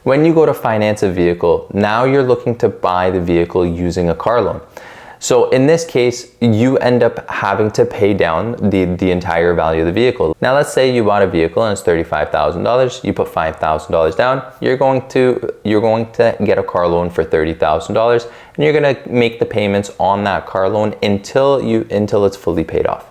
When you go to finance a vehicle, now you're looking to buy the vehicle using a car loan. So in this case, you end up having to pay down the entire value of the vehicle. Now let's say you bought a vehicle and it's $35,000, you put $5,000 down, you're going to get a car loan for $30,000, and you're gonna make the payments on that car loan until it's fully paid off.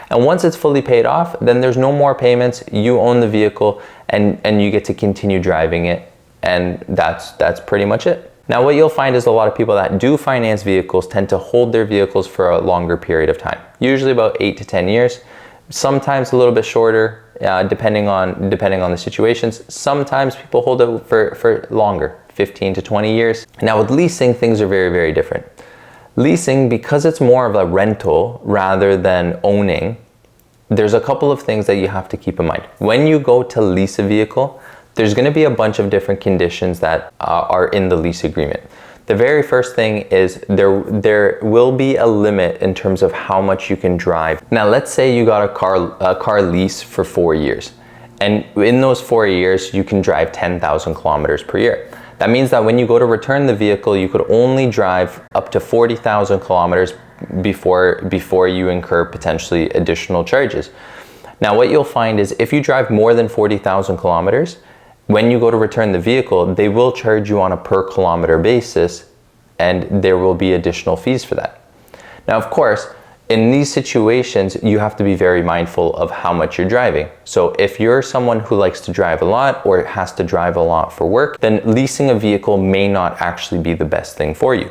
And once it's fully paid off, then there's no more payments, you own the vehicle, and you get to continue driving it, and that's pretty much it. Now what you'll find is a lot of people that do finance vehicles tend to hold their vehicles for a longer period of time, usually about 8 to 10 years, sometimes a little bit shorter, depending on the situations. Sometimes people hold it for longer, 15 to 20 years. Now with leasing, things are very, very different. Leasing, because it's more of a rental rather than owning, there's a couple of things that you have to keep in mind. When you go to lease a vehicle, there's going to be a bunch of different conditions that are in the lease agreement. The very first thing is there will be a limit in terms of how much you can drive. Now let's say you got a car lease for 4 years, and in those 4 years you can drive 10,000 kilometers per year. That means that when you go to return the vehicle, you could only drive up to 40,000 kilometers before you incur potentially additional charges. Now what you'll find is if you drive more than 40,000 kilometers, when you go to return the vehicle, they will charge you on a per kilometer basis, and there will be additional fees for that. Now, of course, in these situations, you have to be very mindful of how much you're driving. So if you're someone who likes to drive a lot or has to drive a lot for work, then leasing a vehicle may not actually be the best thing for you.